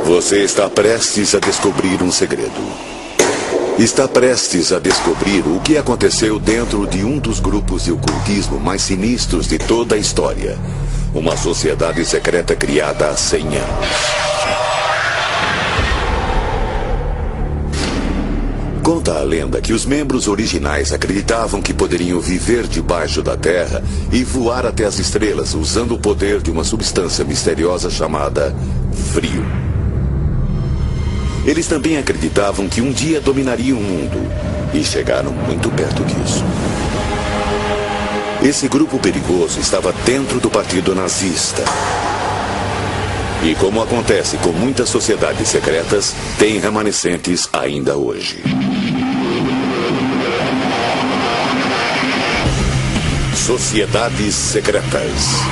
Você está prestes a descobrir um segredo. Está prestes a descobrir o que aconteceu dentro de um dos grupos de ocultismo mais sinistros de toda a história. Uma sociedade secreta criada há 100 anos. Conta a lenda que os membros originais acreditavam que poderiam viver debaixo da terra e voar até as estrelas usando o poder de uma substância misteriosa chamada frio. Eles também acreditavam que um dia dominariam o mundo e chegaram muito perto disso. Esse grupo perigoso estava dentro do partido nazista. E como acontece com muitas sociedades secretas, tem remanescentes ainda hoje. Sociedades secretas.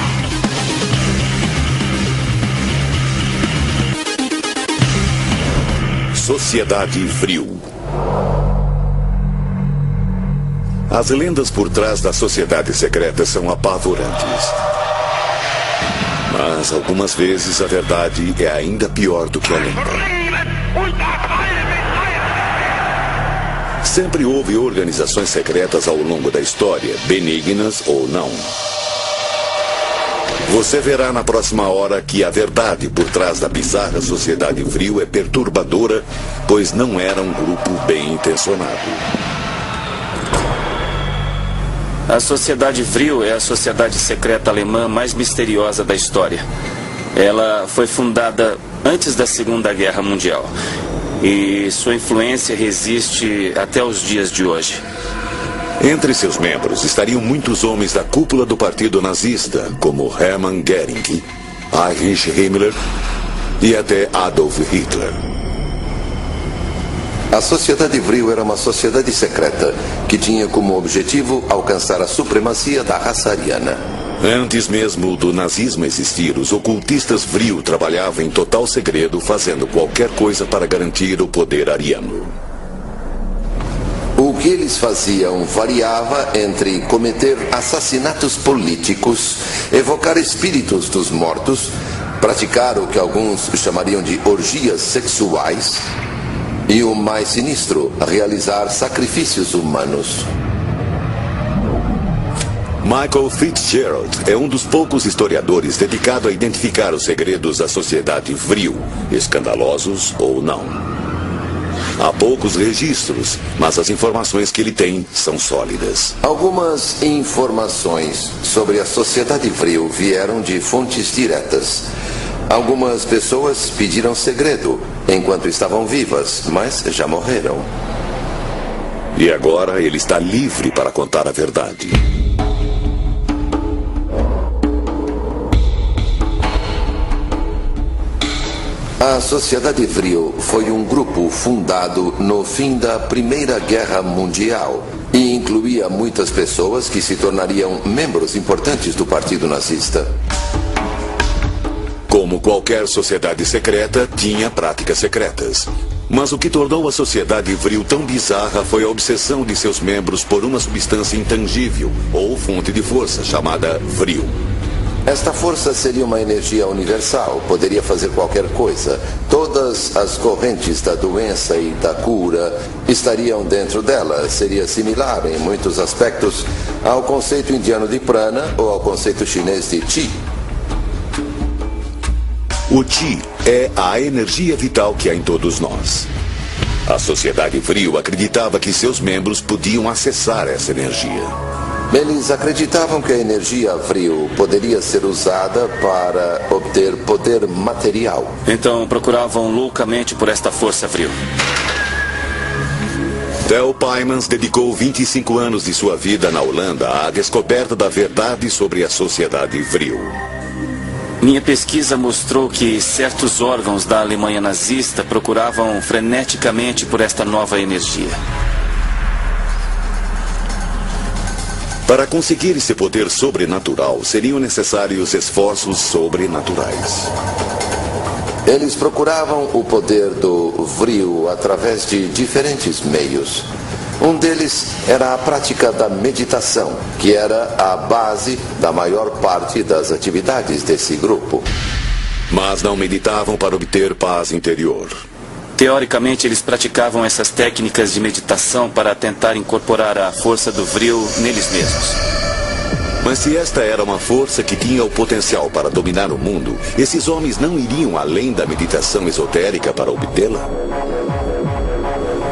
Sociedade Vril. As lendas por trás das sociedades secretas são apavorantes. Mas algumas vezes a verdade é ainda pior do que a lenda. Sempre houve organizações secretas ao longo da história, benignas ou não. Você verá na próxima hora que a verdade por trás da bizarra Sociedade Vril é perturbadora, pois não era um grupo bem intencionado. A Sociedade Vril é a sociedade secreta alemã mais misteriosa da história. Ela foi fundada antes da Segunda Guerra Mundial e sua influência resiste até os dias de hoje. Entre seus membros estariam muitos homens da cúpula do partido nazista, como Hermann Göring, Heinrich Himmler e até Adolf Hitler. A Sociedade Vril era uma sociedade secreta que tinha como objetivo alcançar a supremacia da raça ariana. Antes mesmo do nazismo existir, os ocultistas Vril trabalhavam em total segredo, fazendo qualquer coisa para garantir o poder ariano. O que eles faziam variava entre cometer assassinatos políticos, evocar espíritos dos mortos, praticar o que alguns chamariam de orgias sexuais e, o mais sinistro, realizar sacrifícios humanos. Michael Fitzgerald é um dos poucos historiadores dedicado a identificar os segredos da Sociedade Vril, escandalosos ou não. Há poucos registros, mas as informações que ele tem são sólidas. Algumas informações sobre a Sociedade Vril vieram de fontes diretas. Algumas pessoas pediram segredo enquanto estavam vivas, mas já morreram. E agora ele está livre para contar a verdade. A Sociedade Vril foi um grupo fundado no fim da Primeira Guerra Mundial e incluía muitas pessoas que se tornariam membros importantes do Partido Nazista. Como qualquer sociedade secreta, tinha práticas secretas. Mas o que tornou a Sociedade Vril tão bizarra foi a obsessão de seus membros por uma substância intangível ou fonte de força chamada Vril. Esta força seria uma energia universal, poderia fazer qualquer coisa. Todas as correntes da doença e da cura estariam dentro dela. Seria similar em muitos aspectos ao conceito indiano de prana ou ao conceito chinês de chi. O chi é a energia vital que há em todos nós. A Sociedade Vril acreditava que seus membros podiam acessar essa energia. Eles acreditavam que a energia Vril poderia ser usada para obter poder material. Então procuravam loucamente por esta força Vril. Theo Pymans dedicou 25 anos de sua vida na Holanda à descoberta da verdade sobre a Sociedade Vril. Minha pesquisa mostrou que certos órgãos da Alemanha nazista procuravam freneticamente por esta nova energia. Para conseguir esse poder sobrenatural, seriam necessários esforços sobrenaturais. Eles procuravam o poder do Vril através de diferentes meios. Um deles era a prática da meditação, que era a base da maior parte das atividades desse grupo. mas não meditavam para obter paz interior. Teoricamente, eles praticavam essas técnicas de meditação para tentar incorporar a força do Vril neles mesmos. Mas se esta era uma força que tinha o potencial para dominar o mundo, esses homens não iriam além da meditação esotérica para obtê-la?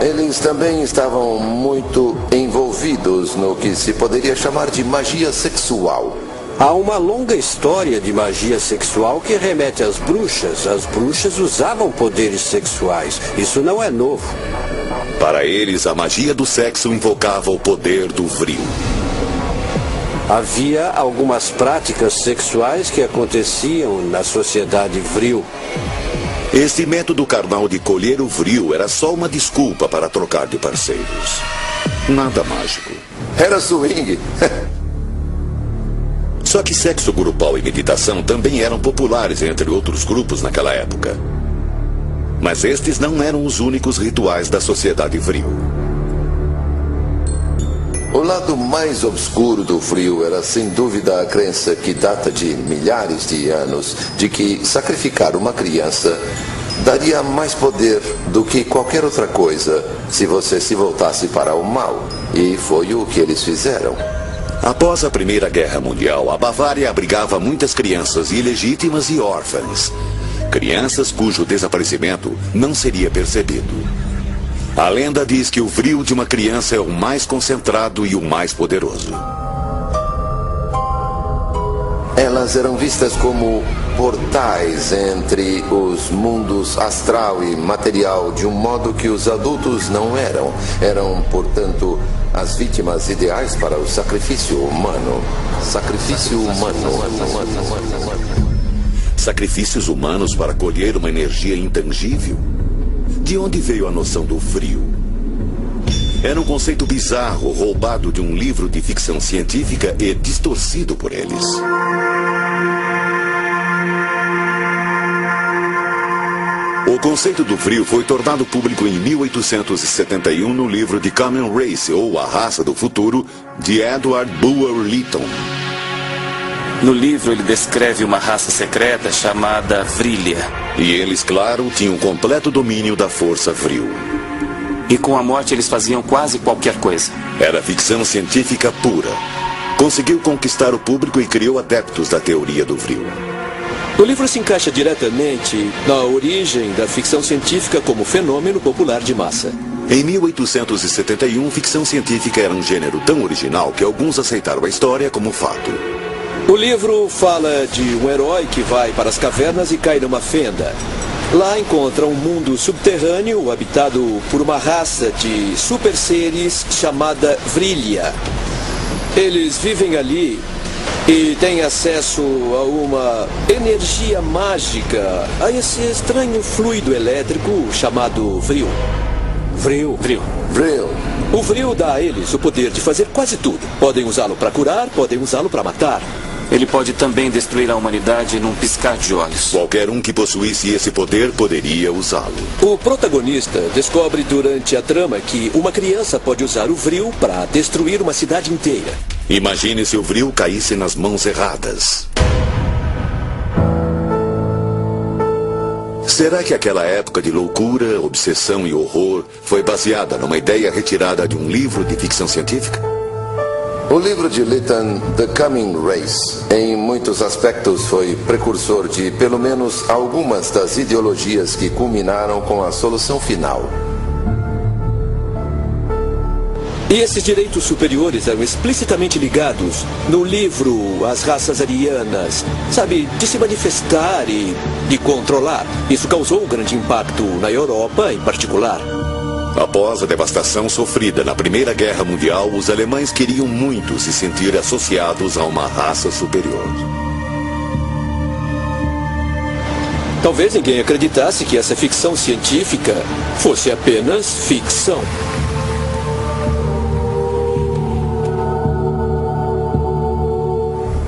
Eles também estavam muito envolvidos no que se poderia chamar de magia sexual. Há uma longa história de magia sexual que remete às bruxas. As bruxas usavam poderes sexuais. Isso não é novo. Para eles, a magia do sexo invocava o poder do Vril. Havia algumas práticas sexuais que aconteciam na sociedade Vril. Esse método carnal de colher o Vril era só uma desculpa para trocar de parceiros. Nada mágico. Era swing. Só que sexo grupal e meditação também eram populares entre outros grupos naquela época. Mas estes não eram os únicos rituais da sociedade Vril. O lado mais obscuro do Vril era sem dúvida a crença que data de milhares de anos de que sacrificar uma criança daria mais poder do que qualquer outra coisa se você se voltasse para o mal. E foi o que eles fizeram. Após a Primeira Guerra Mundial, a Bavária abrigava muitas crianças ilegítimas e órfãs. Crianças cujo desaparecimento não seria percebido. A lenda diz que o Vril de uma criança é o mais concentrado e o mais poderoso. Elas eram vistas como portais entre os mundos astral e material de um modo que os adultos não eram. Eram, portanto, as vítimas ideais para o sacrifício humano. Sacrifício humano. Sacrifícios humanos para colher uma energia intangível? De onde veio a noção do Vril? Era um conceito bizarro, roubado de um livro de ficção científica e distorcido por eles. O conceito do Vril foi tornado público em 1871 no livro The Coming Race, ou A Raça do Futuro, de Edward Bulwer Lytton. No livro, ele descreve uma raça secreta chamada Vrilya. E eles, claro, tinham completo domínio da força Vril. E com a morte, eles faziam quase qualquer coisa. Era ficção científica pura. Conseguiu conquistar o público e criou adeptos da teoria do Vril. O livro se encaixa diretamente na origem da ficção científica como fenômeno popular de massa. Em 1871, ficção científica era um gênero tão original que alguns aceitaram a história como fato. O livro fala de um herói que vai para as cavernas e cai numa fenda. Lá encontra um mundo subterrâneo habitado por uma raça de super seres chamada Vrilya. Eles vivem ali e têm acesso a uma energia mágica, a esse estranho fluido elétrico chamado Vril. Vril. O Vril dá a eles o poder de fazer quase tudo. Podem usá-lo para curar, podem usá-lo para matar. Ele pode também destruir a humanidade num piscar de olhos. Qualquer um que possuísse esse poder poderia usá-lo. O protagonista descobre durante a trama que uma criança pode usar o Vril para destruir uma cidade inteira. Imagine se o Vril caísse nas mãos erradas. Será que aquela época de loucura, obsessão e horror foi baseada numa ideia retirada de um livro de ficção científica? O livro de Lytton, The Coming Race, em muitos aspectos foi precursor de pelo menos algumas das ideologias que culminaram com a solução final. E esses direitos superiores eram explicitamente ligados no livro As Raças Arianas, sabe, de se manifestar e de controlar. Isso causou um grande impacto na Europa em particular. Após a devastação sofrida na Primeira Guerra Mundial, os alemães queriam muito se sentir associados a uma raça superior. Talvez ninguém acreditasse que essa ficção científica fosse apenas ficção.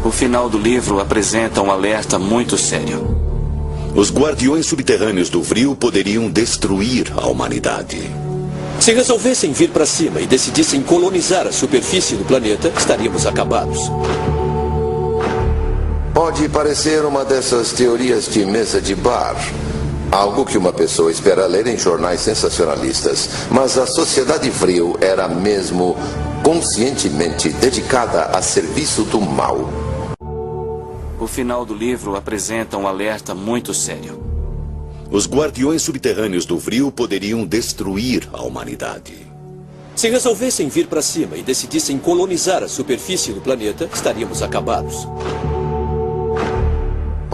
O final do livro apresenta um alerta muito sério. Os guardiões subterrâneos do Vril poderiam destruir a humanidade. Se resolvessem vir para cima e decidissem colonizar a superfície do planeta, estaríamos acabados. Pode parecer uma dessas teorias de mesa de bar. Algo que uma pessoa espera ler em jornais sensacionalistas. Mas a sociedade Vril era mesmo conscientemente dedicada a serviço do mal. O final do livro apresenta um alerta muito sério. Os guardiões subterrâneos do Vril poderiam destruir a humanidade. Se resolvessem vir para cima e decidissem colonizar a superfície do planeta, estaríamos acabados.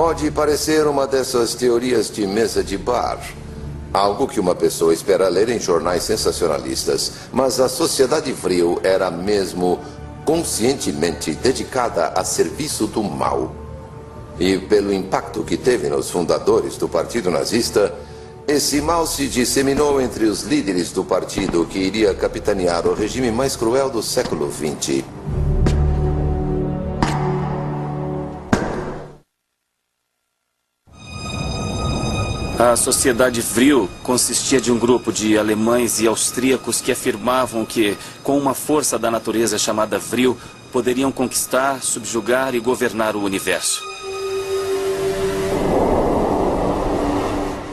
Pode parecer uma dessas teorias de mesa de bar. Algo que uma pessoa espera ler em jornais sensacionalistas. Mas a sociedade Vril era mesmo conscientemente dedicada a serviço do mal. E pelo impacto que teve nos fundadores do Partido Nazista, esse mal se disseminou entre os líderes do partido que iria capitanear o regime mais cruel do século XX. A sociedade Vril consistia de um grupo de alemães e austríacos que afirmavam que, com uma força da natureza chamada Vril, poderiam conquistar, subjugar e governar o universo.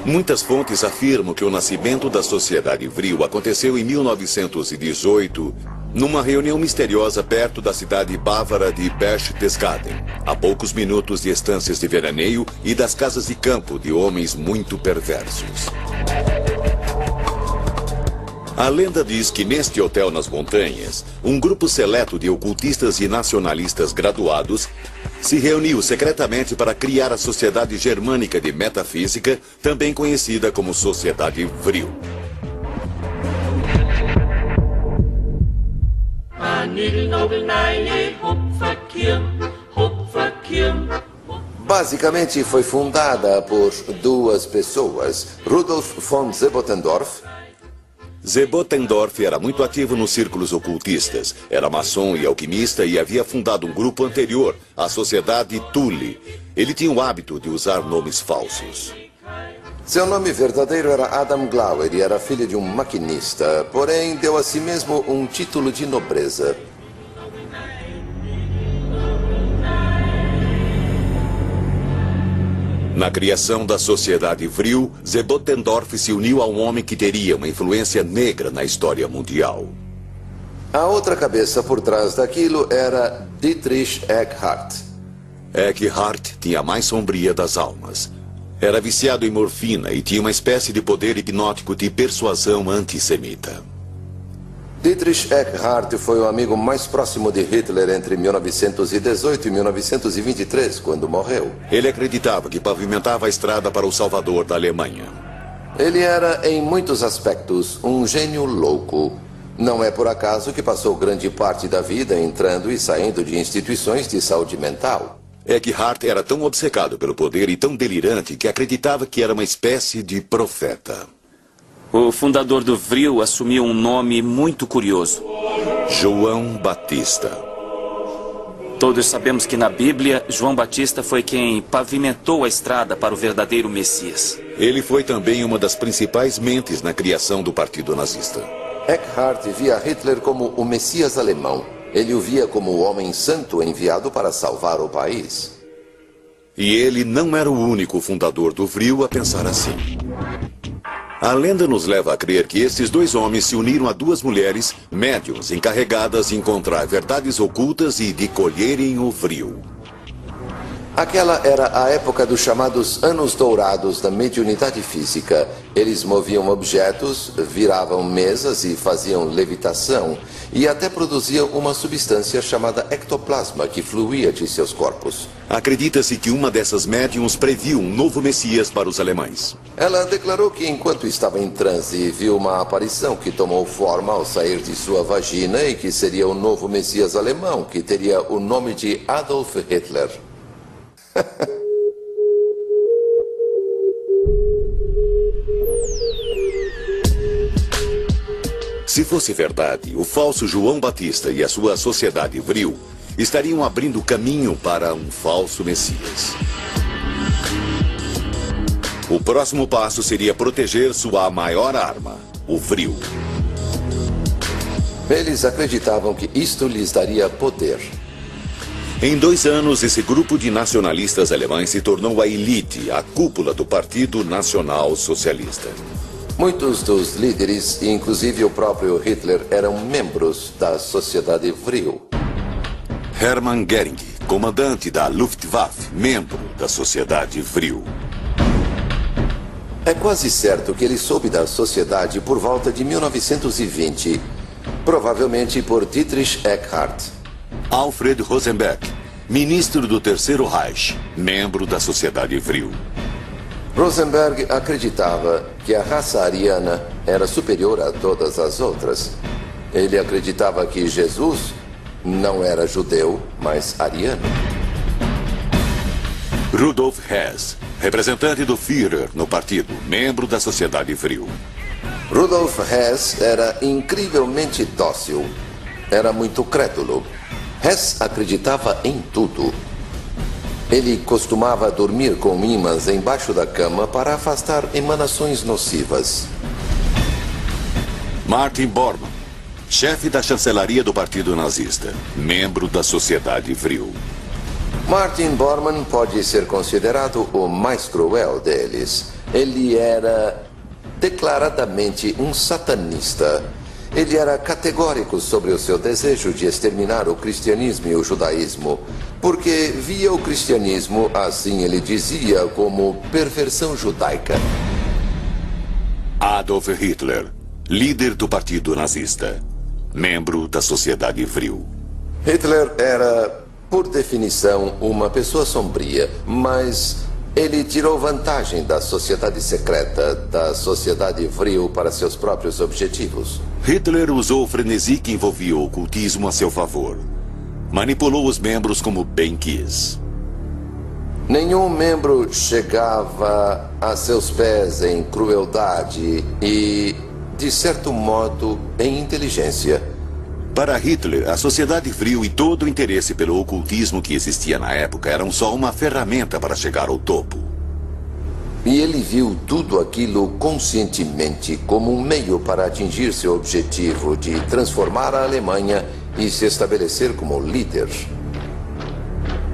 Muitas fontes afirmam que o nascimento da sociedade Vril aconteceu em 1918, numa reunião misteriosa perto da cidade bávara de Berchtesgaden, a poucos minutos de estâncias de veraneio e das casas de campo de homens muito perversos. A lenda diz que neste hotel nas montanhas, um grupo seleto de ocultistas e nacionalistas graduados se reuniu secretamente para criar a Sociedade Germânica de Metafísica, também conhecida como Sociedade Vril. Basicamente foi fundada por duas pessoas, Rudolf von Sebottendorf. Sebottendorf era muito ativo nos círculos ocultistas, era maçom e alquimista e havia fundado um grupo anterior, a Sociedade Thule. Ele tinha o hábito de usar nomes falsos. Seu nome verdadeiro era Adam Glauer e era filho de um maquinista, porém deu a si mesmo um título de nobreza. Na criação da Sociedade Vril, Sebottendorf se uniu a um homem que teria uma influência negra na história mundial. A outra cabeça por trás daquilo era Dietrich Eckart. Eckart tinha a mais sombria das almas. Era viciado em morfina e tinha uma espécie de poder hipnótico de persuasão antissemita. Dietrich Eckart foi o amigo mais próximo de Hitler entre 1918 e 1923, quando morreu. Ele acreditava que pavimentava a estrada para o Salvador da Alemanha. Ele era, em muitos aspectos, um gênio louco. Não é por acaso que passou grande parte da vida entrando e saindo de instituições de saúde mental. Eckart era tão obcecado pelo poder e tão delirante que acreditava que era uma espécie de profeta. O fundador do Vril assumiu um nome muito curioso. João Batista. Todos sabemos que na Bíblia, João Batista foi quem pavimentou a estrada para o verdadeiro Messias. Ele foi também uma das principais mentes na criação do Partido Nazista. Eckart via Hitler como o Messias alemão. Ele o via como o homem santo enviado para salvar o país. E ele não era o único fundador do Vril a pensar assim. A lenda nos leva a crer que esses dois homens se uniram a duas mulheres, médiuns, encarregadas de encontrar verdades ocultas e de colherem o Vril. Aquela era a época dos chamados Anos Dourados da mediunidade física. Eles moviam objetos, viravam mesas e faziam levitação. E até produziam uma substância chamada ectoplasma que fluía de seus corpos. Acredita-se que uma dessas médiuns previu um novo Messias para os alemães. Ela declarou que enquanto estava em transe, viu uma aparição que tomou forma ao sair de sua vagina e que seria o novo Messias alemão, que teria o nome de Adolf Hitler. Se fosse verdade, o falso João Batista e a sua Sociedade Vril estariam abrindo caminho para um falso Messias. O próximo passo seria proteger sua maior arma, o Vril. Eles acreditavam que isto lhes daria poder. Em 2 anos, esse grupo de nacionalistas alemães se tornou a elite, a cúpula do Partido Nacional Socialista. Muitos dos líderes, inclusive o próprio Hitler, eram membros da Sociedade Vril. Hermann Göring, comandante da Luftwaffe, membro da Sociedade Vril. É quase certo que ele soube da sociedade por volta de 1920, provavelmente por Dietrich Eckart. Alfred Rosenberg, ministro do Terceiro Reich, membro da Sociedade Vril. Rosenberg acreditava que a raça ariana era superior a todas as outras. Ele acreditava que Jesus não era judeu, mas ariano. Rudolf Hess, representante do Führer no partido, membro da Sociedade Vril. Rudolf Hess era incrivelmente dócil. Era muito crédulo. Hess acreditava em tudo. Ele costumava dormir com ímãs embaixo da cama para afastar emanações nocivas. Martin Bormann, chefe da chancelaria do Partido Nazista, membro da Sociedade Vril. Martin Bormann pode ser considerado o mais cruel deles. Ele era declaradamente um satanista. Ele era categórico sobre o seu desejo de exterminar o cristianismo e o judaísmo, porque via o cristianismo, assim ele dizia, como perversão judaica. Adolf Hitler, líder do Partido Nazista, membro da Sociedade Vril. Hitler era, por definição, uma pessoa sombria, mas ele tirou vantagem da sociedade secreta, da Sociedade Vril, para seus próprios objetivos. Hitler usou o frenesi que envolvia o ocultismo a seu favor. Manipulou os membros como bem quis. Nenhum membro chegava a seus pés em crueldade e, de certo modo, em inteligência. Para Hitler, a Sociedade Vril e todo o interesse pelo ocultismo que existia na época eram só uma ferramenta para chegar ao topo. E ele viu tudo aquilo conscientemente como um meio para atingir seu objetivo de transformar a Alemanha e se estabelecer como líder.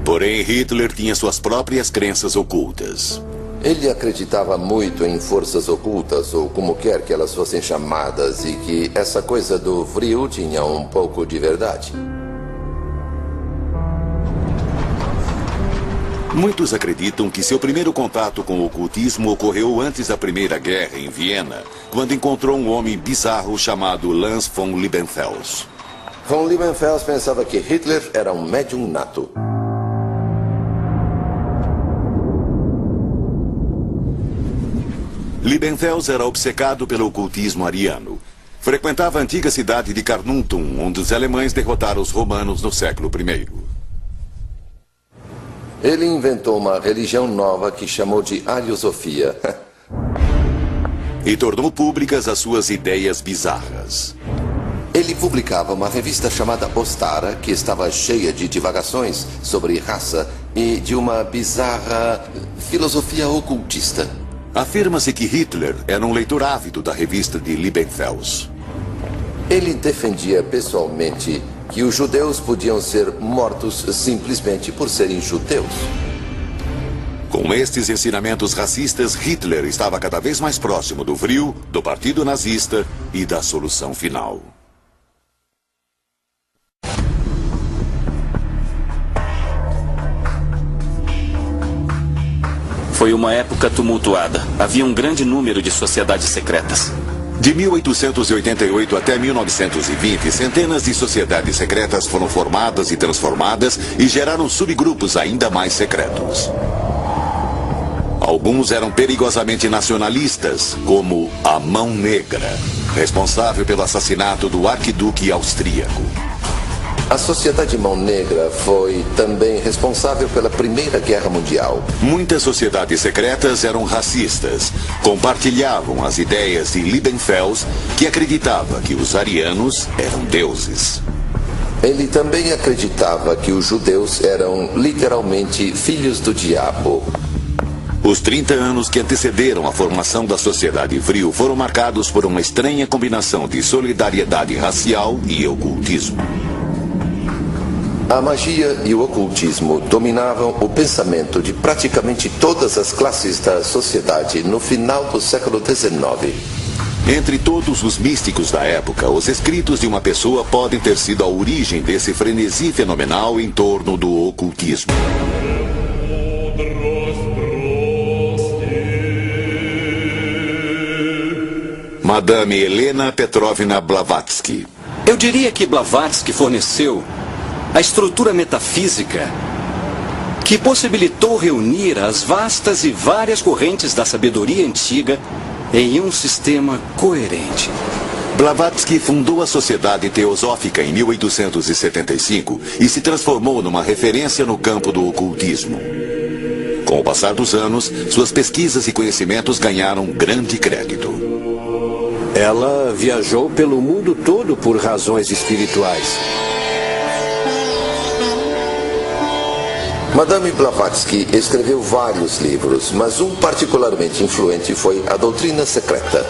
Porém, Hitler tinha suas próprias crenças ocultas. Ele acreditava muito em forças ocultas, ou como quer que elas fossem chamadas, e que essa coisa do Vril tinha um pouco de verdade. Muitos acreditam que seu primeiro contato com o ocultismo ocorreu antes da Primeira Guerra, em Viena, quando encontrou um homem bizarro chamado Lanz von Liebenfels. Von Liebenfels pensava que Hitler era um médium nato. Liebenfels era obcecado pelo ocultismo ariano. Frequentava a antiga cidade de Carnuntum, onde os alemães derrotaram os romanos no século I. Ele inventou uma religião nova que chamou de Ariosofia. E tornou públicas as suas ideias bizarras. Ele publicava uma revista chamada Ostara, que estava cheia de divagações sobre raça e de uma bizarra filosofia ocultista. Afirma-se que Hitler era um leitor ávido da revista de Liebenfels. Ele defendia pessoalmente que os judeus podiam ser mortos simplesmente por serem judeus. Com estes ensinamentos racistas, Hitler estava cada vez mais próximo do Vril, do Partido Nazista e da solução final. Foi uma época tumultuada. Havia um grande número de sociedades secretas. De 1888 até 1920, centenas de sociedades secretas foram formadas e transformadas e geraram subgrupos ainda mais secretos. Alguns eram perigosamente nacionalistas, como a Mão Negra, responsável pelo assassinato do arquiduque austríaco. A Sociedade Mão Negra foi também responsável pela Primeira Guerra Mundial. Muitas sociedades secretas eram racistas. Compartilhavam as ideias de Liebenfels, que acreditava que os arianos eram deuses. Ele também acreditava que os judeus eram literalmente filhos do diabo. Os 30 anos que antecederam a formação da Sociedade Vril foram marcados por uma estranha combinação de solidariedade racial e ocultismo. A magia e o ocultismo dominavam o pensamento de praticamente todas as classes da sociedade no final do século XIX. Entre todos os místicos da época, os escritos de uma pessoa podem ter sido a origem desse frenesi fenomenal em torno do ocultismo. Madame Helena Petrovna Blavatsky. Eu diria que Blavatsky forneceu a estrutura metafísica que possibilitou reunir as vastas e várias correntes da sabedoria antiga em um sistema coerente. Blavatsky fundou a Sociedade Teosófica em 1875 e se transformou numa referência no campo do ocultismo. Com o passar dos anos, suas pesquisas e conhecimentos ganharam grande crédito. Ela viajou pelo mundo todo por razões espirituais. Madame Blavatsky escreveu vários livros, mas um particularmente influente foi A Doutrina Secreta.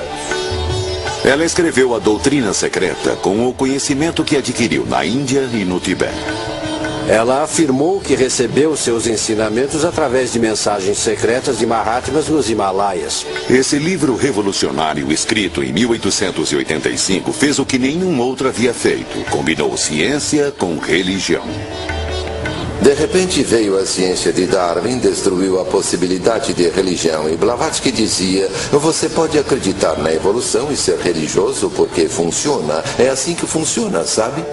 Ela escreveu A Doutrina Secreta com o conhecimento que adquiriu na Índia e no Tibete. Ela afirmou que recebeu seus ensinamentos através de mensagens secretas de Mahatmas nos Himalaias. Esse livro revolucionário, escrito em 1885, fez o que nenhum outro havia feito. Combinou ciência com religião. De repente veio a ciência de Darwin, destruiu a possibilidade de religião e Blavatsky dizia: você pode acreditar na evolução e ser religioso porque funciona. É assim que funciona, sabe?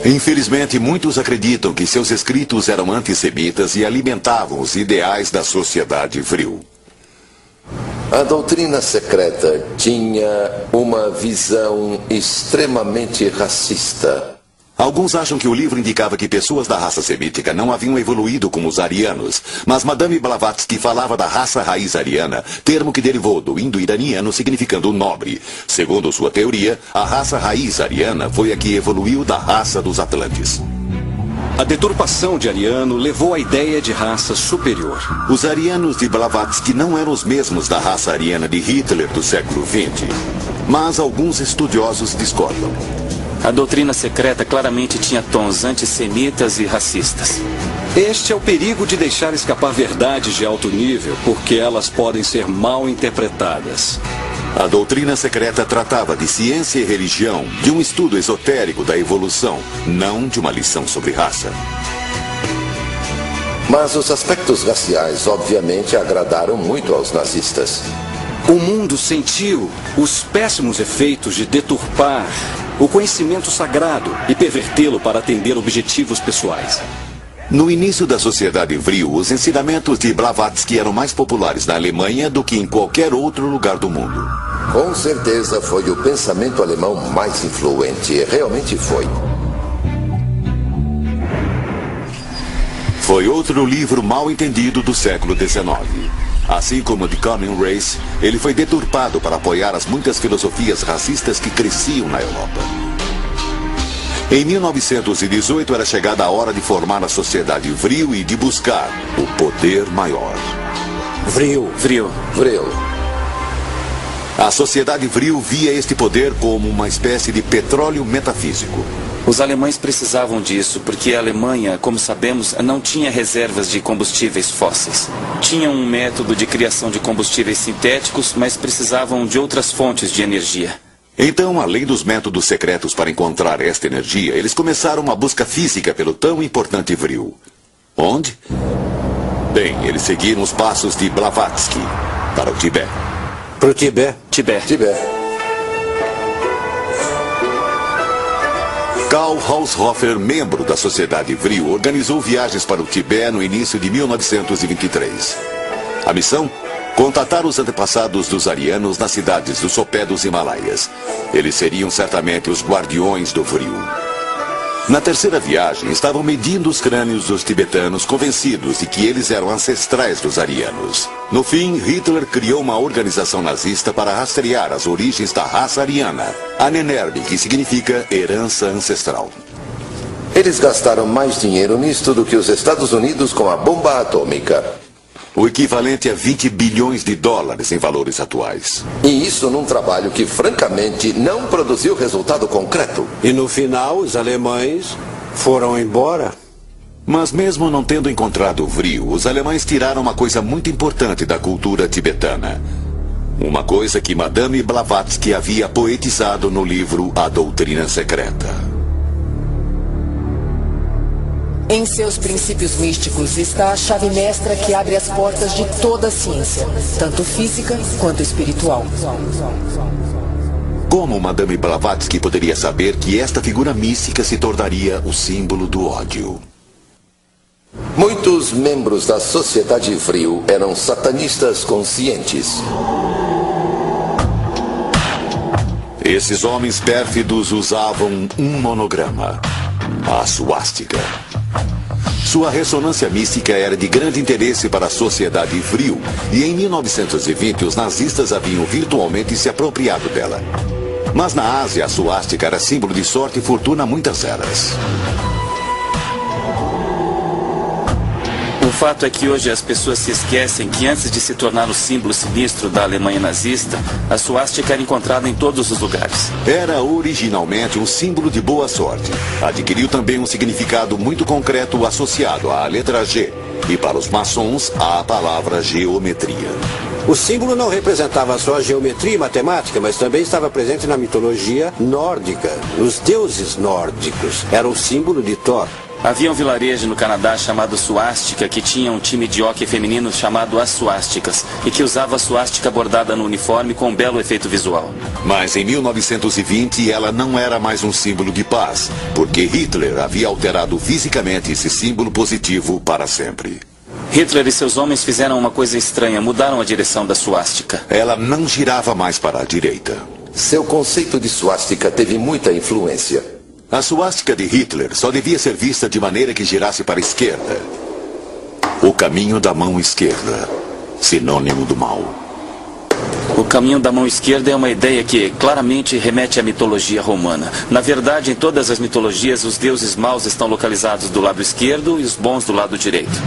Infelizmente, muitos acreditam que seus escritos eram antissemitas e alimentavam os ideais da sociedade vril. A Doutrina Secreta tinha uma visão extremamente racista. Alguns acham que o livro indicava que pessoas da raça semítica não haviam evoluído como os arianos, mas Madame Blavatsky falava da raça raiz ariana, termo que derivou do indo-iraniano significando nobre. Segundo sua teoria, a raça raiz ariana foi a que evoluiu da raça dos Atlantes. A deturpação de ariano levou à ideia de raça superior. Os arianos de Blavatsky não eram os mesmos da raça ariana de Hitler do século XX, mas alguns estudiosos discordam. A doutrina secreta claramente tinha tons antissemitas e racistas. Este é o perigo de deixar escapar verdades de alto nível, porque elas podem ser mal interpretadas. A doutrina secreta tratava de ciência e religião, de um estudo esotérico da evolução, não de uma lição sobre raça. Mas os aspectos raciais, obviamente, agradaram muito aos nazistas. O mundo sentiu os péssimos efeitos de deturpar o conhecimento sagrado e pervertê-lo para atender objetivos pessoais. No início da sociedade vril, os ensinamentos de Blavatsky eram mais populares na Alemanha do que em qualquer outro lugar do mundo. Com certeza foi o pensamento alemão mais influente, realmente foi. Foi outro livro mal entendido do século XIX. Assim como The Coming Race, ele foi deturpado para apoiar as muitas filosofias racistas que cresciam na Europa. Em 1918 era chegada a hora de formar a sociedade vril e de buscar o poder maior. Vril. A sociedade vril via este poder como uma espécie de petróleo metafísico. Os alemães precisavam disso, porque a Alemanha, como sabemos, não tinha reservas de combustíveis fósseis. Tinham um método de criação de combustíveis sintéticos, mas precisavam de outras fontes de energia. Então, além dos métodos secretos para encontrar esta energia, eles começaram uma busca física pelo tão importante vril. Onde? Bem, eles seguiram os passos de Blavatsky para o Tibete. Para o Tibete? Tibete. Karl Haushofer, membro da Sociedade Vril, organizou viagens para o Tibete no início de 1923. A missão? Contatar os antepassados dos arianos nas cidades do sopé dos Himalaias. Eles seriam certamente os guardiões do Vril. Na terceira viagem, estavam medindo os crânios dos tibetanos, convencidos de que eles eram ancestrais dos arianos. No fim, Hitler criou uma organização nazista para rastrear as origens da raça ariana, a Nenerbe, que significa herança ancestral. Eles gastaram mais dinheiro nisto do que os Estados Unidos com a bomba atômica. O equivalente a 20 bilhões de dólares em valores atuais. E isso num trabalho que, francamente, não produziu resultado concreto. E no final, os alemães Foram embora? Mas mesmo não tendo encontrado o Vril, os alemães tiraram uma coisa muito importante da cultura tibetana. Uma coisa que Madame Blavatsky havia poetizado no livro A Doutrina Secreta. Em seus princípios místicos está a chave mestra que abre as portas de toda a ciência, tanto física quanto espiritual. Como Madame Blavatsky poderia saber que esta figura mística se tornaria o símbolo do ódio? Muitos membros da Sociedade Vril eram satanistas conscientes. Esses homens pérfidos usavam um monograma, a suástica. Sua ressonância mística era de grande interesse para a Sociedade Vril, e em 1920 os nazistas haviam virtualmente se apropriado dela. Mas na Ásia, a suástica era símbolo de sorte e fortuna há muitas eras. O fato é que hoje as pessoas se esquecem que antes de se tornar o símbolo sinistro da Alemanha nazista, a suástica era encontrada em todos os lugares. Era originalmente um símbolo de boa sorte. Adquiriu também um significado muito concreto associado à letra G e, para os maçons, à palavra geometria. O símbolo não representava só a geometria e matemática, mas também estava presente na mitologia nórdica. Os deuses nórdicos eram o símbolo de Thor. Havia um vilarejo no Canadá chamado Suástica que tinha um time de hóquei feminino chamado As Suásticas e que usava a suástica bordada no uniforme com um belo efeito visual. Mas em 1920 ela não era mais um símbolo de paz, porque Hitler havia alterado fisicamente esse símbolo positivo para sempre. Hitler e seus homens fizeram uma coisa estranha, mudaram a direção da suástica. Ela não girava mais para a direita. Seu conceito de suástica teve muita influência. A suástica de Hitler só devia ser vista de maneira que girasse para a esquerda. O caminho da mão esquerda, sinônimo do mal. O caminho da mão esquerda é uma ideia que claramente remete à mitologia romana. Na verdade, em todas as mitologias, os deuses maus estão localizados do lado esquerdo e os bons do lado direito.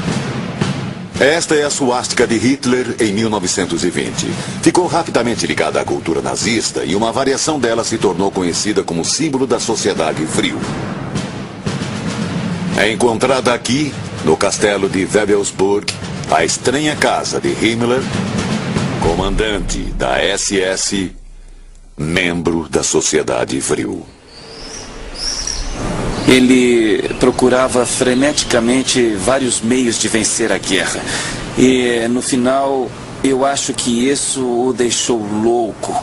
Esta é a suástica de Hitler em 1920. Ficou rapidamente ligada à cultura nazista e uma variação dela se tornou conhecida como símbolo da Sociedade Vril. É encontrada aqui, no castelo de Wewelsburg, a estranha casa de Himmler, comandante da SS, membro da Sociedade Vril. Ele procurava freneticamente vários meios de vencer a guerra. E, no final, eu acho que isso o deixou louco.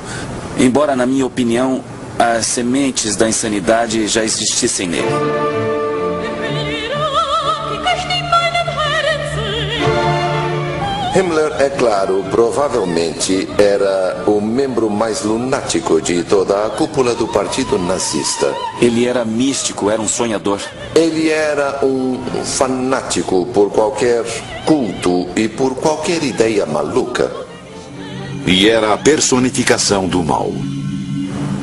Embora, na minha opinião, as sementes da insanidade já existissem nele. Himmler, é claro, provavelmente era o membro mais lunático de toda a cúpula do partido nazista. Ele era místico, era um sonhador. Ele era um fanático por qualquer culto e por qualquer ideia maluca. E era a personificação do mal.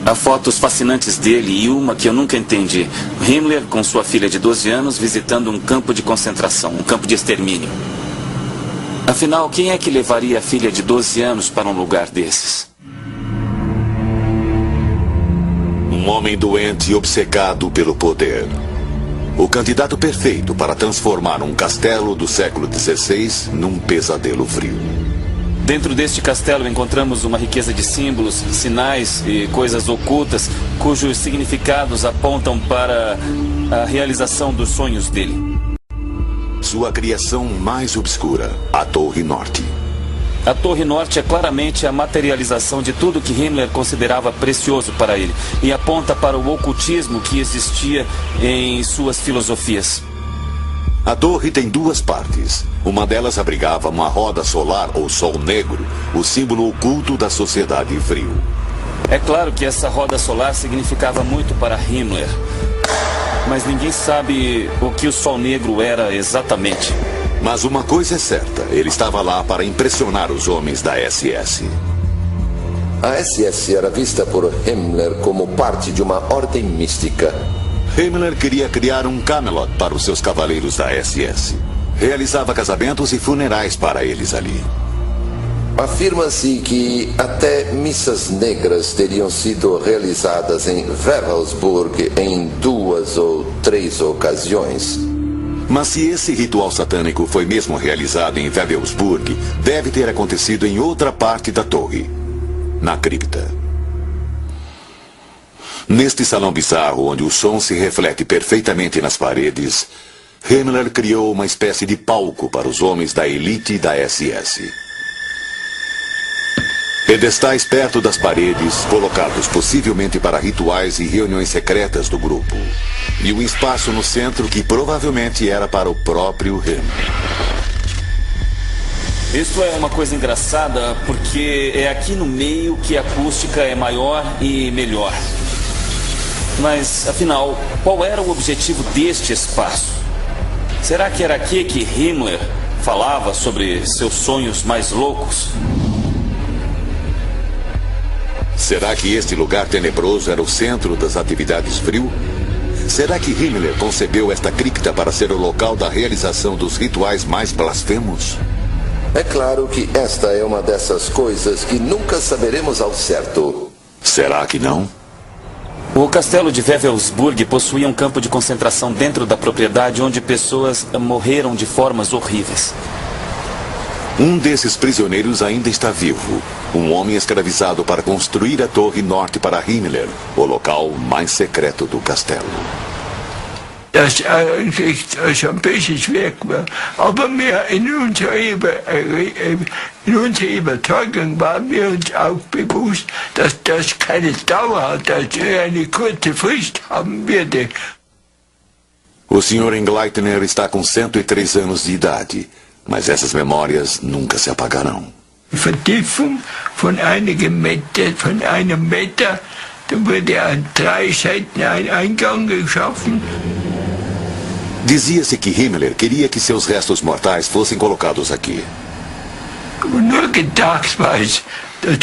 Há fotos fascinantes dele e uma que eu nunca entendi. Himmler com sua filha de 12 anos visitando um campo de concentração, um campo de extermínio. Afinal, quem é que levaria a filha de 12 anos para um lugar desses? Um homem doente e obcecado pelo poder. O candidato perfeito para transformar um castelo do século XVI num pesadelo frio. Dentro deste castelo encontramos uma riqueza de símbolos, sinais e coisas ocultas cujos significados apontam para a realização dos sonhos dele. Sua criação mais obscura, a Torre Norte. A Torre Norte é claramente a materialização de tudo que Himmler considerava precioso para ele e aponta para o ocultismo que existia em suas filosofias. A torre tem duas partes. Uma delas abrigava uma roda solar ou sol negro, o símbolo oculto da Sociedade Vril. É claro que essa roda solar significava muito para Himmler. Mas ninguém sabe o que o Sol Negro era exatamente. Mas uma coisa é certa, ele estava lá para impressionar os homens da SS. A SS era vista por Himmler como parte de uma ordem mística. Himmler queria criar um Camelot para os seus cavaleiros da SS. Realizava casamentos e funerais para eles ali. Afirma-se que até missas negras teriam sido realizadas em Wewelsburg em 2 ou 3 ocasiões. Mas se esse ritual satânico foi mesmo realizado em Wewelsburg, deve ter acontecido em outra parte da torre, na cripta. Neste salão bizarro, onde o som se reflete perfeitamente nas paredes, Himmler criou uma espécie de palco para os homens da elite da SS. Pedestais perto das paredes, colocados possivelmente para rituais e reuniões secretas do grupo. E um espaço no centro que provavelmente era para o próprio Himmler. Isto é uma coisa engraçada, porque é aqui no meio que a acústica é maior e melhor. Mas, afinal, qual era o objetivo deste espaço? Será que era aqui que Himmler falava sobre seus sonhos mais loucos? Será que este lugar tenebroso era o centro das atividades Vril? Será que Himmler concebeu esta cripta para ser o local da realização dos rituais mais blasfemos? É claro que esta é uma dessas coisas que nunca saberemos ao certo. Será que não? O castelo de Wewelsburg possuía um campo de concentração dentro da propriedade onde pessoas morreram de formas horríveis. Um desses prisioneiros ainda está vivo. Um homem escravizado para construir a Torre Norte para Himmler, o local mais secreto do castelo. Das eigentlich schon ein bisschen schwer war. Aber wir in unserer Überzeugung waren wir uns auch bewusst, dass das keine Dauer hat, dass er eine kurze Frist haben würde. O Sr. Engleitner está com 103 anos de idade, mas essas memórias nunca se apagarão. Vertiefung von einem Meter, dann wurde an 3 Seiten ein Eingang geschaffen. Dizia-se que Himmler queria que seus restos mortais fossem colocados aqui. Nur gedacht war es, dass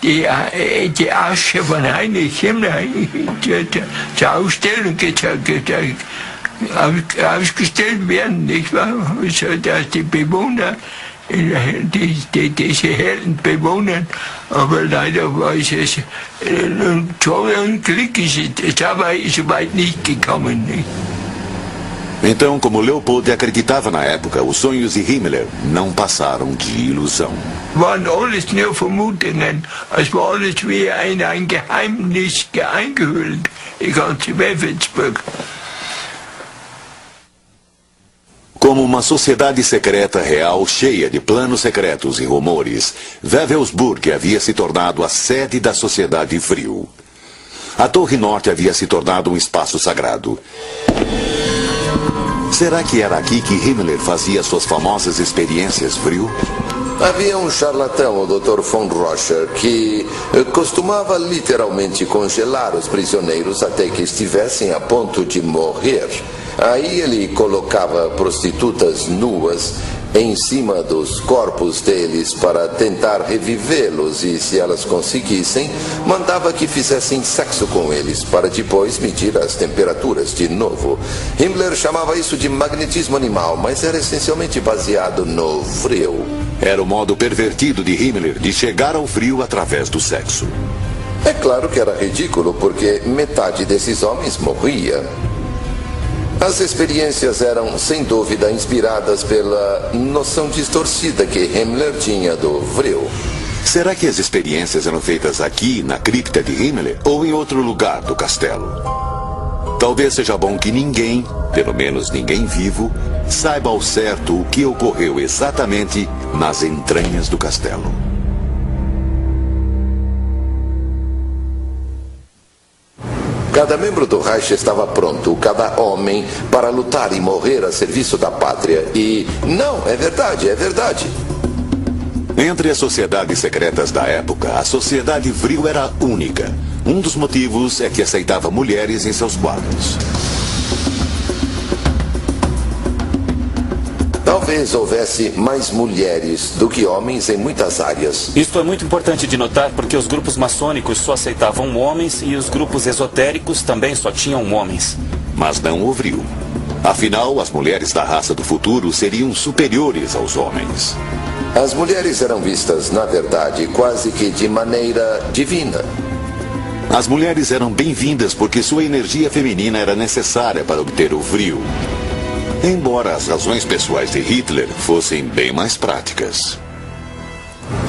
die Asche von Heinrich Himmler zur Ausstellung ausgestellt werden, nicht wahr? So, dass die Bewohner, diese Helden bewohnen, aber leider war es so unglücklich, es war so weit nicht gekommen. Nicht? Então, como Leopold acreditava na época, os sonhos de Himmler não passaram de ilusão. Waren alles nur Vermutungen, es war alles wie ein Geheimnis eingehüllt, die ganze Wewelsburg. Como uma sociedade secreta real cheia de planos secretos e rumores, Wewelsburg havia se tornado a sede da sociedade Vril. A Torre Norte havia se tornado um espaço sagrado. Será que era aqui que Himmler fazia suas famosas experiências Vril? Havia um charlatão, o Dr. von Rocher, que costumava literalmente congelar os prisioneiros até que estivessem a ponto de morrer. Aí ele colocava prostitutas nuas em cima dos corpos deles para tentar revivê-los e, se elas conseguissem, mandava que fizessem sexo com eles para depois medir as temperaturas de novo. Himmler chamava isso de magnetismo animal, mas era essencialmente baseado no Vril. Era o modo pervertido de Himmler de chegar ao Vril através do sexo. É claro que era ridículo, porque metade desses homens morria. As experiências eram, sem dúvida, inspiradas pela noção distorcida que Himmler tinha do Vril. Será que as experiências eram feitas aqui, na cripta de Himmler, ou em outro lugar do castelo? Talvez seja bom que ninguém, pelo menos ninguém vivo, saiba ao certo o que ocorreu exatamente nas entranhas do castelo. Cada membro do Reich estava pronto, cada homem, para lutar e morrer a serviço da pátria. E não, é verdade, é verdade. Entre as sociedades secretas da época, a sociedade Vril era única. Um dos motivos é que aceitava mulheres em seus quadros. Talvez houvesse mais mulheres do que homens em muitas áreas. Isto é muito importante de notar porque os grupos maçônicos só aceitavam homens e os grupos esotéricos também só tinham homens. Mas não o Vril. Afinal, as mulheres da raça do futuro seriam superiores aos homens. As mulheres eram vistas, na verdade, quase que de maneira divina. As mulheres eram bem-vindas porque sua energia feminina era necessária para obter o vril. Embora as razões pessoais de Hitler fossem bem mais práticas.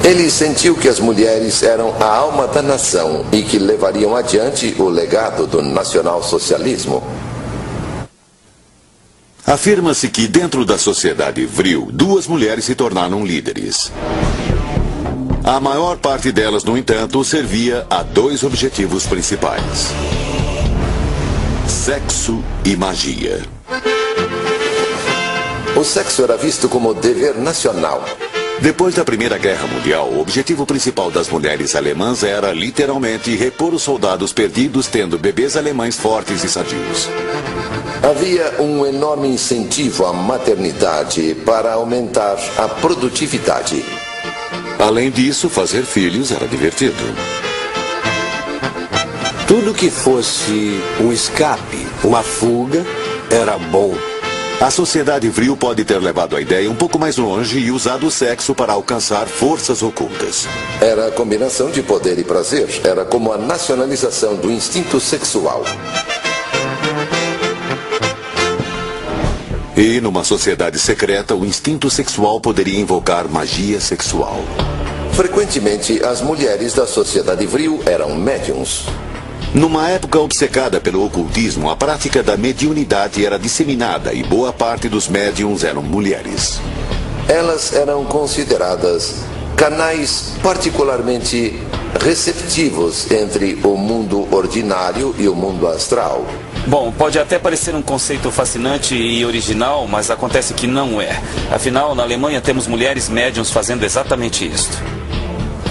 Ele sentiu que as mulheres eram a alma da nação e que levariam adiante o legado do nacionalsocialismo. Afirma-se que dentro da sociedade vril, 2 mulheres se tornaram líderes. A maior parte delas, no entanto, servia a 2 objetivos principais: sexo e magia. O sexo era visto como dever nacional. Depois da Primeira Guerra Mundial, o objetivo principal das mulheres alemãs era, literalmente, repor os soldados perdidos, tendo bebês alemães fortes e sadios. Havia um enorme incentivo à maternidade para aumentar a produtividade. Além disso, fazer filhos era divertido. Tudo que fosse um escape, uma fuga, era bom. A sociedade vril pode ter levado a ideia um pouco mais longe e usado o sexo para alcançar forças ocultas. Era a combinação de poder e prazer. Era como a nacionalização do instinto sexual. E numa sociedade secreta, o instinto sexual poderia invocar magia sexual. Frequentemente, as mulheres da sociedade vril eram médiums. Numa época obcecada pelo ocultismo, a prática da mediunidade era disseminada e boa parte dos médiums eram mulheres. Elas eram consideradas canais particularmente receptivos entre o mundo ordinário e o mundo astral. Bom, pode até parecer um conceito fascinante e original, mas acontece que não é. Afinal, na Alemanha temos mulheres médiums fazendo exatamente isto.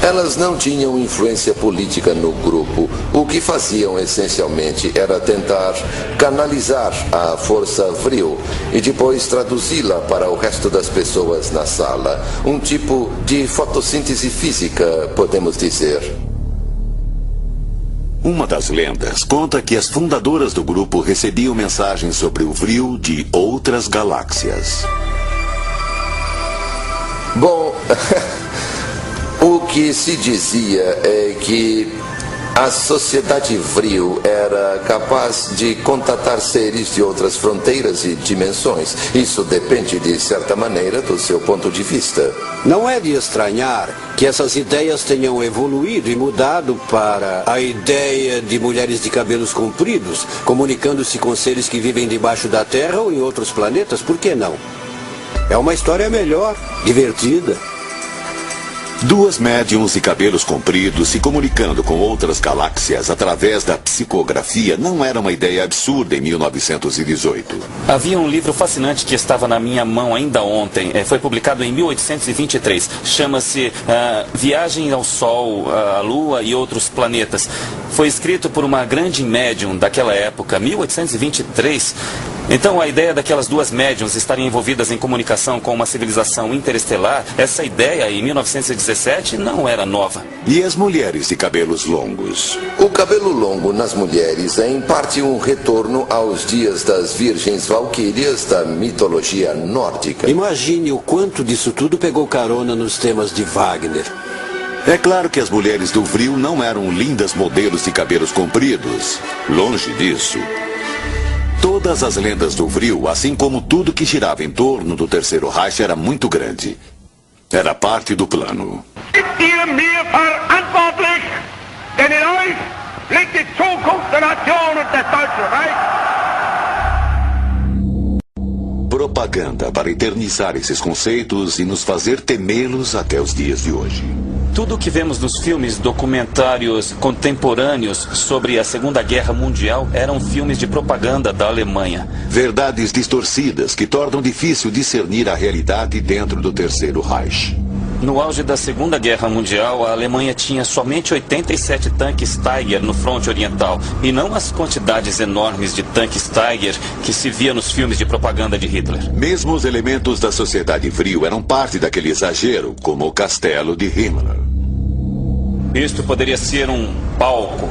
Elas não tinham influência política no grupo. O que faziam essencialmente era tentar canalizar a força vril e depois traduzi-la para o resto das pessoas na sala. Um tipo de fotossíntese física, podemos dizer. Uma das lendas conta que as fundadoras do grupo recebiam mensagens sobre o vril de outras galáxias. Bom, o que se dizia é que a sociedade vril era capaz de contatar seres de outras fronteiras e dimensões. Isso depende, de certa maneira, do seu ponto de vista. Não é de estranhar que essas ideias tenham evoluído e mudado para a ideia de mulheres de cabelos compridos, comunicando-se com seres que vivem debaixo da Terra ou em outros planetas. Por que não? É uma história melhor, divertida. 2 médiums de cabelos compridos se comunicando com outras galáxias através da psicografia não era uma ideia absurda em 1918. Havia um livro fascinante que estava na minha mão ainda ontem. Foi publicado em 1823. Chama-se Viagem ao Sol, a Lua e Outros Planetas. Foi escrito por uma grande médium daquela época, 1823. Então, a ideia daquelas 2 médiums estarem envolvidas em comunicação com uma civilização interestelar, essa ideia, em 1917, não era nova. E as mulheres de cabelos longos? O cabelo longo nas mulheres é, em parte, um retorno aos dias das virgens valquírias da mitologia nórdica. Imagine o quanto disso tudo pegou carona nos temas de Wagner. É claro que as mulheres do vril não eram lindas modelos de cabelos compridos. Longe disso. Todas as lendas do vril, assim como tudo que girava em torno do Terceiro Reich, era muito grande. Era parte do plano. Propaganda para eternizar esses conceitos e nos fazer temê-los até os dias de hoje. Tudo o que vemos nos filmes documentários contemporâneos sobre a Segunda Guerra Mundial eram filmes de propaganda da Alemanha. Verdades distorcidas que tornam difícil discernir a realidade dentro do Terceiro Reich. No auge da Segunda Guerra Mundial, a Alemanha tinha somente 87 tanques Tiger no fronte oriental, e não as quantidades enormes de tanques Tiger que se via nos filmes de propaganda de Hitler. Mesmo os elementos da sociedade vril eram parte daquele exagero, como o castelo de Himmler. Isto poderia ser um palco,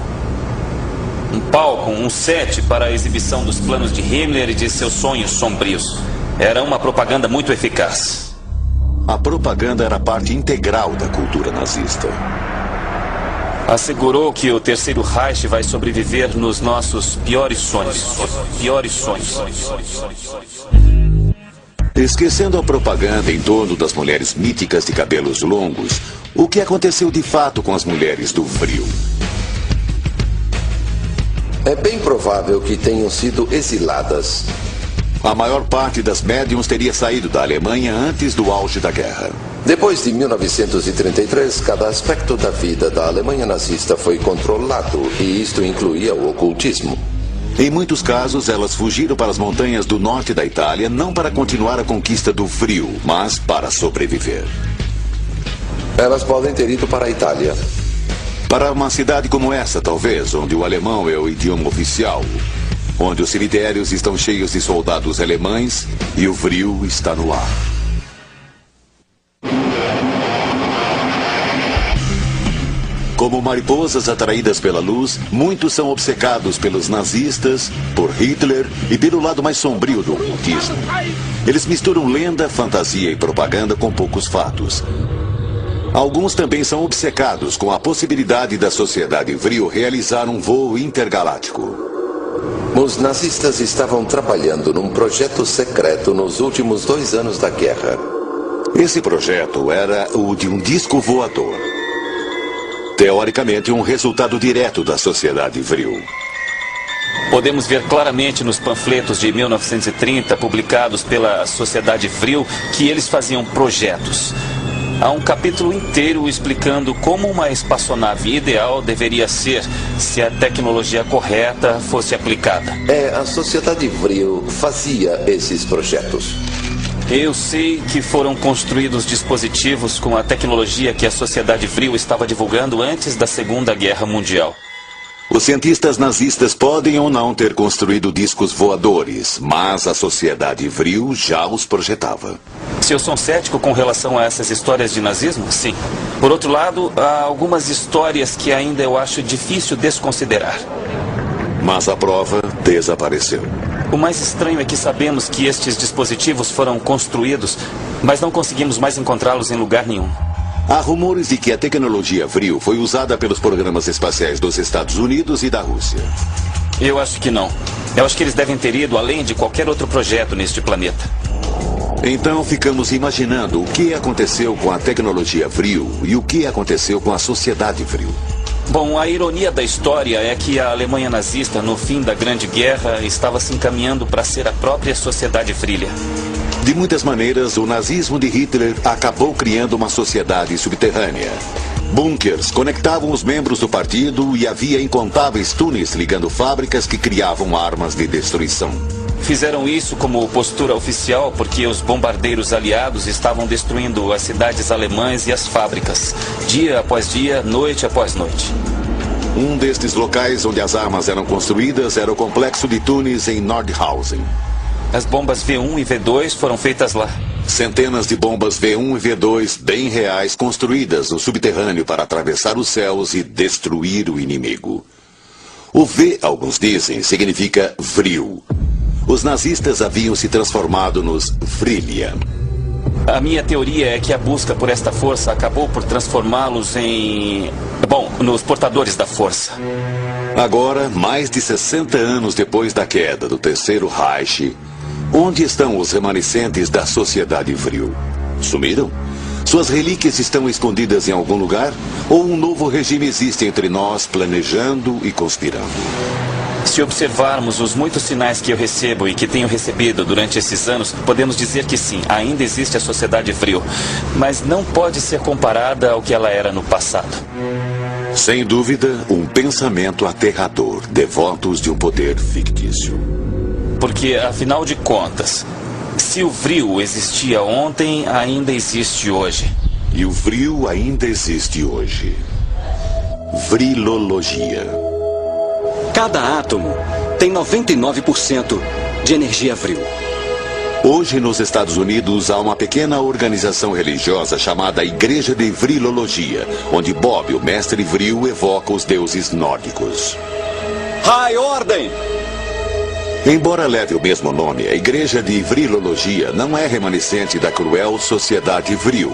um set para a exibição dos planos de Himmler e de seus sonhos sombrios. Era uma propaganda muito eficaz. A propaganda era parte integral da cultura nazista. Assegurou que o Terceiro Reich vai sobreviver nos nossos piores sonhos. Piores sonhos. Esquecendo a propaganda em torno das mulheres míticas de cabelos longos, o que aconteceu de fato com as mulheres do Vril? É bem provável que tenham sido exiladas. A maior parte das médiums teria saído da Alemanha antes do auge da guerra. Depois de 1933, cada aspecto da vida da Alemanha nazista foi controlado, e isto incluía o ocultismo. Em muitos casos, elas fugiram para as montanhas do norte da Itália, não para continuar a conquista do Vril, mas para sobreviver. Elas podem ter ido para a Itália. Para uma cidade como essa, talvez, onde o alemão é o idioma oficial, onde os cemitérios estão cheios de soldados alemães e o Vril está no ar. Como mariposas atraídas pela luz, muitos são obcecados pelos nazistas, por Hitler e pelo lado mais sombrio do ocultismo. Eles misturam lenda, fantasia e propaganda com poucos fatos. Alguns também são obcecados com a possibilidade da sociedade Vril realizar um voo intergaláctico. Os nazistas estavam trabalhando num projeto secreto nos últimos 2 anos da guerra. Esse projeto era o de um disco voador. Teoricamente, um resultado direto da sociedade Vril. Podemos ver claramente nos panfletos de 1930, publicados pela Sociedade Vril, que eles faziam projetos. Há um capítulo inteiro explicando como uma espaçonave ideal deveria ser se a tecnologia correta fosse aplicada. A Sociedade Vril fazia esses projetos. Eu sei que foram construídos dispositivos com a tecnologia que a Sociedade Vril estava divulgando antes da Segunda Guerra Mundial. Os cientistas nazistas podem ou não ter construído discos voadores, mas a Sociedade Vril já os projetava. Se eu sou cético com relação a essas histórias de nazismo, sim. Por outro lado, há algumas histórias que ainda eu acho difícil desconsiderar. Mas a prova desapareceu. O mais estranho é que sabemos que estes dispositivos foram construídos, mas não conseguimos mais encontrá-los em lugar nenhum. Há rumores de que a tecnologia Vril foi usada pelos programas espaciais dos Estados Unidos e da Rússia. Eu acho que não. Eu acho que eles devem ter ido além de qualquer outro projeto neste planeta. Então ficamos imaginando o que aconteceu com a tecnologia Vril e o que aconteceu com a sociedade Vril. Bom, a ironia da história é que a Alemanha nazista, no fim da Grande Guerra, estava se encaminhando para ser a própria sociedade Vrilha. De muitas maneiras, o nazismo de Hitler acabou criando uma sociedade subterrânea. Bunkers conectavam os membros do partido e havia incontáveis túneis ligando fábricas que criavam armas de destruição. Fizeram isso como postura oficial porque os bombardeiros aliados estavam destruindo as cidades alemãs e as fábricas, dia após dia, noite após noite. Um destes locais onde as armas eram construídas era o complexo de túneis em Nordhausen. As bombas V1 e V2 foram feitas lá. Centenas de bombas V1 e V2 bem reais construídas no subterrâneo para atravessar os céus e destruir o inimigo. O V, alguns dizem, significa Vril. Os nazistas haviam se transformado nos Vrillian. A minha teoria é que a busca por esta força acabou por transformá-los nos portadores da força. Agora, mais de 60 anos depois da queda do Terceiro Reich, onde estão os remanescentes da sociedade Vril? Sumiram? Suas relíquias estão escondidas em algum lugar? Ou um novo regime existe entre nós, planejando e conspirando? Se observarmos os muitos sinais que eu recebo e que tenho recebido durante esses anos, podemos dizer que sim, ainda existe a sociedade Vril, mas não pode ser comparada ao que ela era no passado. Sem dúvida, um pensamento aterrador, devotos de um poder fictício. Porque, afinal de contas, se o Vril existia ontem, ainda existe hoje. E o Vril ainda existe hoje. Vrilologia. Cada átomo tem 99% de energia Vril. Hoje, nos Estados Unidos, há uma pequena organização religiosa chamada Igreja de Vrilologia, onde Bob, o mestre Vril, evoca os deuses nórdicos. High Ordem! Embora leve o mesmo nome, a Igreja de Vrilologia não é remanescente da cruel sociedade Vril.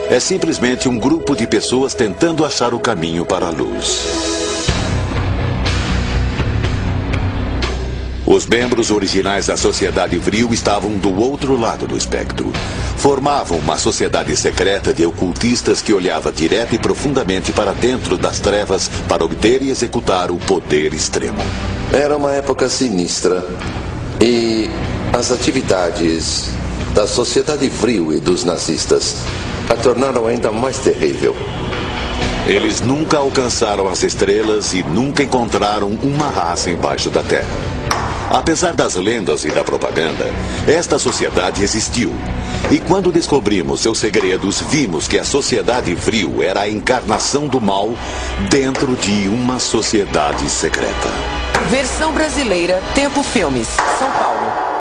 É simplesmente um grupo de pessoas tentando achar o caminho para a luz. Os membros originais da sociedade Vril estavam do outro lado do espectro. Formavam uma sociedade secreta de ocultistas que olhava direto e profundamente para dentro das trevas para obter e executar o poder extremo. Era uma época sinistra e as atividades da sociedade Vril e dos nazistas a tornaram ainda mais terrível. Eles nunca alcançaram as estrelas e nunca encontraram uma raça embaixo da terra. Apesar das lendas e da propaganda, esta sociedade existiu. E quando descobrimos seus segredos, vimos que a sociedade Vril era a encarnação do mal dentro de uma sociedade secreta. Versão brasileira, Tempo Filmes, São Paulo.